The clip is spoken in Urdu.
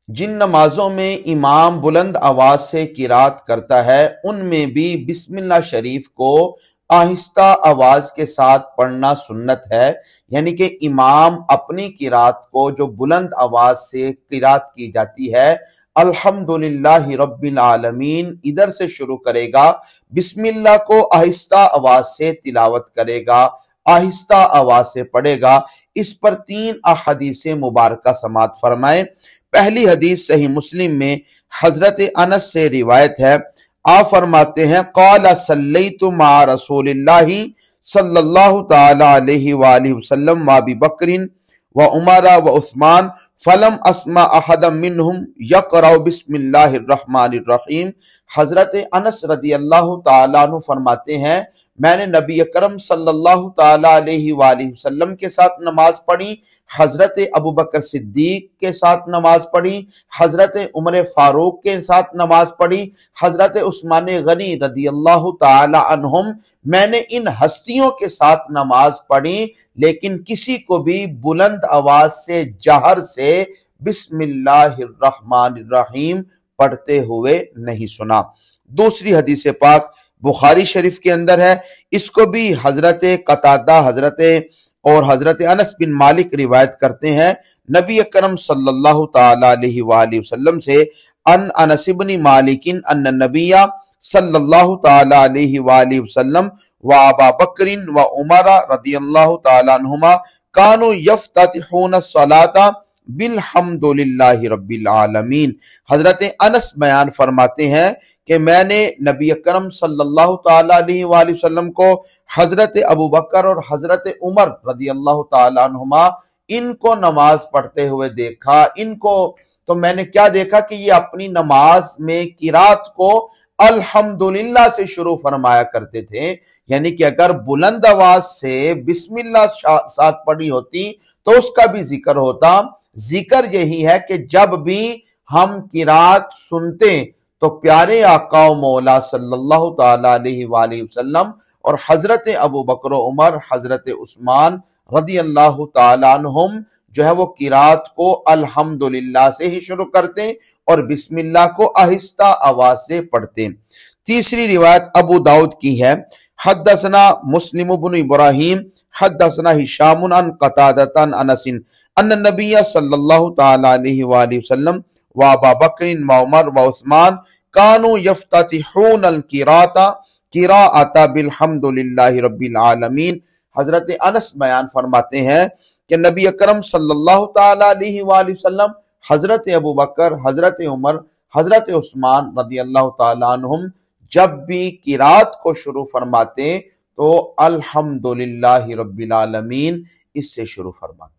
جن نمازوں میں امام بلند آواز سے قرات کرتا ہے ان میں بھی بسم اللہ شریف کو آہستہ آواز کے ساتھ پڑھنا سنت ہے، یعنی کہ امام اپنی قرات کو جو بلند آواز سے قرات کی جاتی ہے الحمدللہ رب العالمین ادھر سے شروع کرے گا، بسم اللہ کو آہستہ آواز سے تلاوت کرے گا، آہستہ آواز سے پڑھے گا۔ اس پر 3 احادیث مبارکہ سماعت فرمائیں۔ پہلی حدیث صحیح مسلم میں حضرت انس سے روایت ہے، آپ فرماتے ہیں قال صلیت مع رسول اللہ صلی اللہ تعالی علیہ وآلہ وسلم و ابی بکر و عمر و عثمان فلم اسمع احدا منہم یقرأ بسم اللہ الرحمن الرحیم۔ حضرت انس رضی اللہ تعالیٰ عنہ فرماتے ہیں میں نے نبی اکرم صلی اللہ تعالی علیہ وآلہ وسلم کے ساتھ نماز پڑھی، حضرت ابوبکر صدیق کے ساتھ نماز پڑھی، حضرت عمر فاروق کے ساتھ نماز پڑھی، حضرت عثمان غنی رضی اللہ تعالی عنہم، میں نے ان ہستیوں کے ساتھ نماز پڑھی، لیکن کسی کو بھی بلند آواز سے جہر سے بسم اللہ الرحمن الرحیم پڑھتے ہوئے نہیں سنا۔ دوسری حدیث پاک بخاری شریف کے اندر ہے، اس کو بھی حضرت قتادہ حضرت انس بن مالک روایت کرتے ہیں، نبی اکرم صلی اللہ تعالی علیہ وآلہ وسلم سے ان انس بن مالک ان النبی صلی اللہ تعالی علیہ وآلہ وسلم و ابا بکر و عمر رضی اللہ تعالی عنہما کانوا یفتتحون الصلاۃ بالحمد للہ رب العالمین۔ حضرت انس بیان فرماتے ہیں کہ میں نے نبی اکرم صلی اللہ تعالی علیہ وآلہ وسلم کو، حضرت ابوبکر اور حضرت عمر رضی اللہ تعالی عنہما ان کو نماز پڑھتے ہوئے دیکھا، تو میں نے کیا دیکھا کہ یہ اپنی نماز میں قرات کو الحمدللہ سے شروع فرمایا کرتے تھے، یعنی کہ اگر بلند آواز سے بسم اللہ ساتھ پڑھی ہوتی تو اس کا بھی ذکر ہوتا۔ ذکر یہی ہے کہ جب بھی ہم قرات سنتے تو پیارے آقا و مولا صلی اللہ تعالی علیہ وآلہ وسلم اور حضرت ابوبکر و عمر، حضرت عثمان رضی اللہ تعالی عنہم جو ہے وہ قرات کو الحمدللہ سے ہی شروع کرتے اور بسم اللہ کو آہستہ آواز سے پڑھتے۔ تیسری روایت ابو داؤد کی ہے، حدثنا مسلم بن ابراہیم حدثنا ہشام عن قتادہ عن انس ان النبی صلی اللہ تعالی علیہ وآلہ وسلم و ابا بکر و عمر و عثمان کانوا یفتتحون القراءۃ بالحمد للہ رب العالمین۔ حضرت انس بیان فرماتے ہیں کہ نبی اکرم صلی اللہ تعالی علیہ وآلہ وسلم، حضرت ابوبکر، حضرت عمر، حضرت عثمان رضی اللہ تعالی عنہم جب بھی قرات کو شروع فرماتے تو الحمدللہ رب العالمین اس سے شروع فرماتے۔